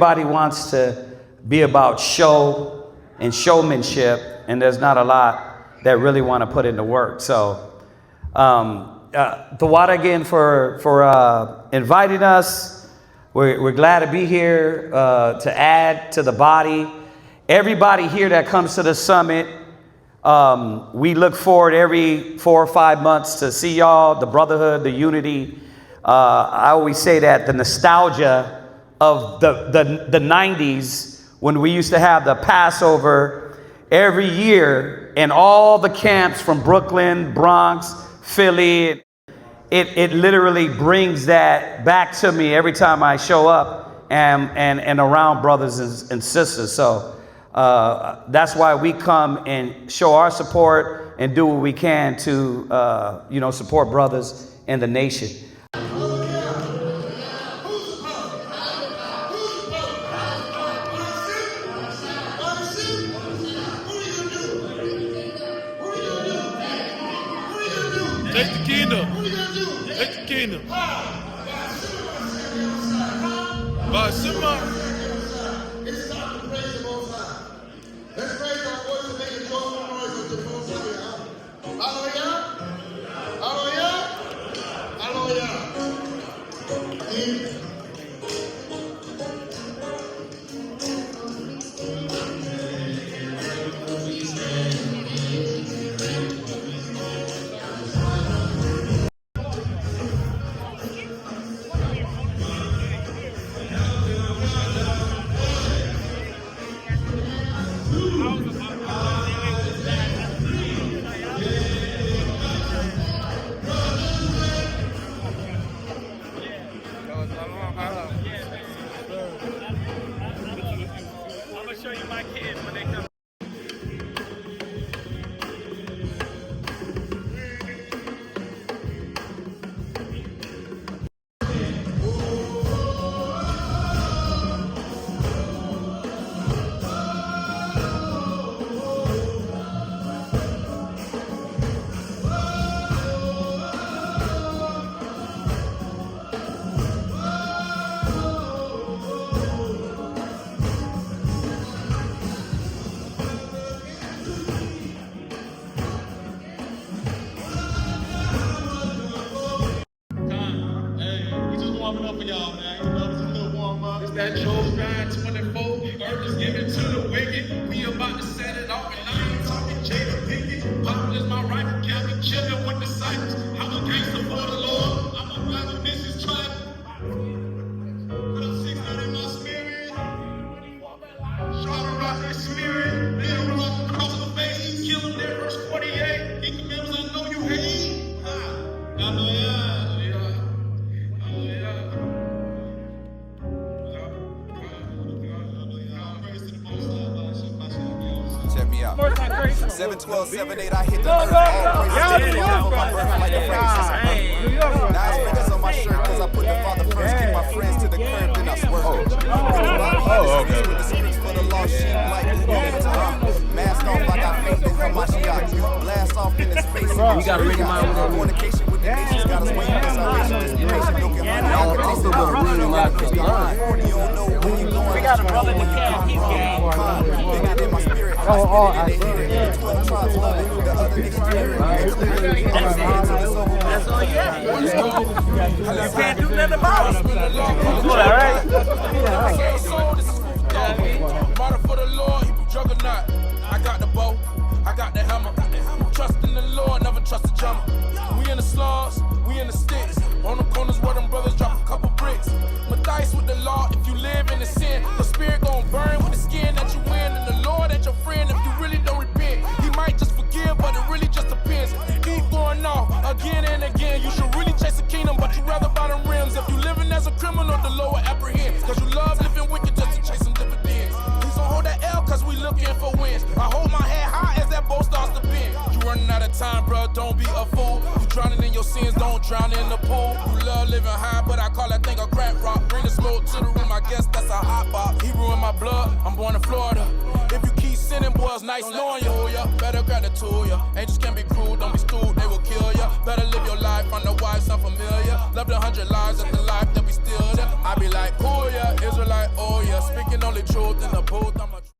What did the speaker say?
everybody wants to be about show and showmanship, and there's not a lot that really want to put into work. So, Tawada again for inviting us. We're glad to be here to add to the body. Everybody here that comes to the summit, we look forward every 4 or 5 months to see y'all, the brotherhood, the unity. I always say that the nostalgia of the 90s, when we used to have the Passover every year and all the camps from Brooklyn, Bronx, Philly, it literally brings that back to me every time I show up and around brothers and sisters. So that's why we come and show our support and do what we can to support brothers and the nation. Take the kingdom. Take the kingdom. Basima. It's time to praise the Most High. Let's praise our voice and make a joyful noise with the Most High. Hallelujah. Hallelujah. Hallelujah. I'm gonna show you my kids when they come. 24, earth is given to the wicked. We about to set it off, and I ain't talking Jada Pinkett. Pop is my rifle, Captain, chillin' with disciples. I'm a gangster for the Lord. I'm a black with this is tribe. Put up 600 in my spirit. Try to rock that spirit. Little rock across the face. Kill him there, verse 48. He commandments I know you hate. Hallelujah. Check me out. 712, 78, I hit the earth. All praise to my birth like a phrase. Now it's fingers on my shirt because I put the Father first. Keep my friends to the curb, then I swerve. Okay. With the streets for the lost sheep like Uber. Mask off, I got faith in Hamashiach. Blast off in the space. You got a ready mind with that. Fornication with the nations got us waiting for salvation. Desperation, milk and honey. All the taste of the real life is blind. You don't know where you going. We got a brother in the camp. He's game. Bigger than my spirit. I see. 12 tribes love it. The other niggas hear it. That's all you have. You can't do nothing about it. All right. Martyr for the Lord, Hebrew juggernaut. I got the bow, I got the hammer. Trust in the Lord, never trust a drummer. We in the slums, we in the sticks. On the corners where them brothers drop a couple bricks. Matthias with the law, if you live in the sin, the spirit gon' burn with the skin that you win. And the Lord ain't your friend if you really don't repent. He might just forgive, but it really just depends. Keep going off again and again. You should really chase the kingdom, but you rather buy them rims. If you living as a criminal, the Lord will apprehend. Cause you love living wicked just to chase some dividends. Please don't hold that L cause we looking for wins. I hold my head high as that boat starts to bend. You running out of time, bro, don't be a fool. You drowning in your sins, don't drown in the pool. You love living high, but I call that thing a crack rock. Bring the smoke to the room, I guess that's a hot box. He ruined my blood, I'm born in Florida. If you keep sinning, boy, it's nice knowing you. Better grab the tool, ya. Angels can be cruel, don't be stupid, they will kill ya. Better live your life on the wives, unfamiliar. Loved 100 lives at the life that we still there. I be like, cool, yeah, Israelite, oh yeah. truth in the booth.